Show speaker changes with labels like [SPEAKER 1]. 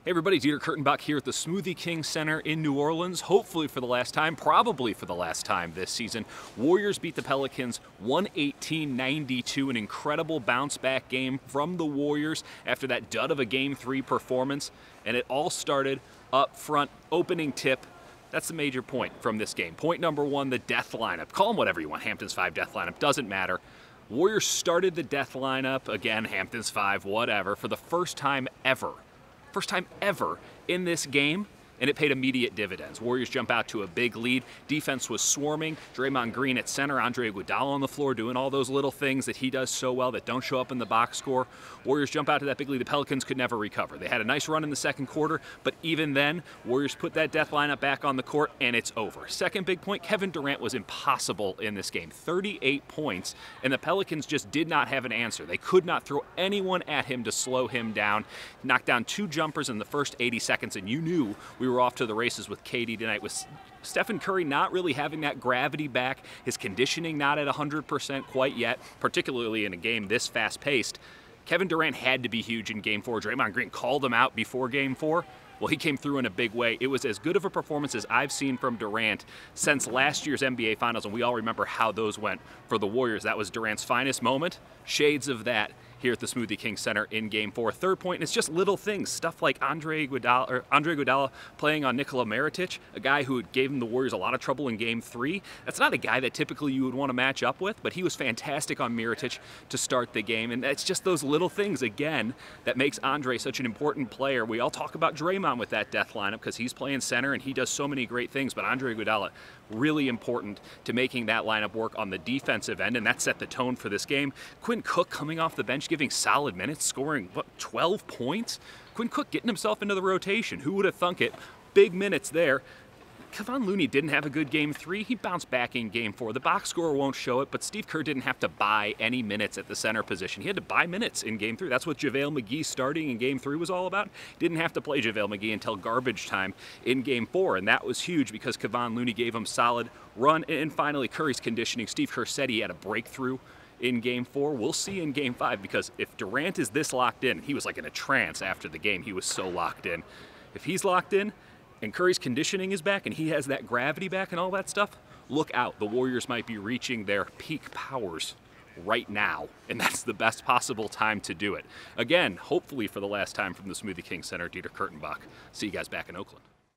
[SPEAKER 1] Hey everybody, Dieter Kurtenbach here at the Smoothie King Center in New Orleans. Hopefully for the last time, probably for the last time this season. Warriors beat the Pelicans 118-92, an incredible bounce back game from the Warriors after that dud of a Game 3 performance. And it all started up front, opening tip. That's the major point from this game. Point number one, the death lineup. Call them whatever you want, Hampton's 5 death lineup, doesn't matter. Warriors started the death lineup, again, Hampton's 5, whatever, for the first time ever. First time ever in this game, and it paid immediate dividends. Warriors jump out to a big lead. Defense was swarming. Draymond Green at center, Andre Iguodala on the floor doing all those little things that he does so well that don't show up in the box score. Warriors jump out to that big lead. The Pelicans could never recover. They had a nice run in the second quarter, but even then, Warriors put that death lineup back on the court, and it's over. Second big point, Kevin Durant was impossible in this game. 38 points, and the Pelicans just did not have an answer. They could not throw anyone at him to slow him down. Knocked down 2 jumpers in the first 80 seconds, and you knew we were off to the races with KD tonight. With Stephen Curry not really having that gravity back, his conditioning not at 100% quite yet, particularly in a game this fast-paced. Kevin Durant had to be huge in Game 4. Draymond Green called him out before Game 4. Well, he came through in a big way. It was as good of a performance as I've seen from Durant since last year's NBA Finals, and we all remember how those went for the Warriors. That was Durant's finest moment. Shades of that here at the Smoothie King Center in Game 4. Third point, and it's just little things. Stuff like Andre Iguodala playing on Nikola Mirotic, a guy who gave him the Warriors a lot of trouble in Game 3. That's not a guy that typically you would want to match up with, but he was fantastic on Mirotic to start the game. And it's just those little things, again, that makes Andre such an important player. We all talk about Draymond with that death lineup because he's playing center and he does so many great things, but Andre Iguodala really important to making that lineup work on the defensive end, and that set the tone for this game. Quinn Cook coming off the bench, giving solid minutes, scoring, what, 12 points? Quinn Cook getting himself into the rotation. Who would have thunk it? Big minutes there. Kevon Looney didn't have a good Game 3. He bounced back in Game 4. The box score won't show it, but Steve Kerr didn't have to buy any minutes at the center position. He had to buy minutes in Game 3. That's what JaVale McGee starting in Game 3 was all about. Didn't have to play JaVale McGee until garbage time in Game 4, and that was huge because Kevon Looney gave him solid run. And finally, Curry's conditioning. Steve Kerr said he had a breakthrough in Game 4. We'll see in Game 5, because if Durant is this locked in, he was like in a trance after the game. He was so locked in. If he's locked in, and Curry's conditioning is back and he has that gravity back and all that stuff, look out. The Warriors might be reaching their peak powers right now, and that's the best possible time to do it. Again, hopefully for the last time from the Smoothie King Center, Dieter Kurtenbach. See you guys back in Oakland.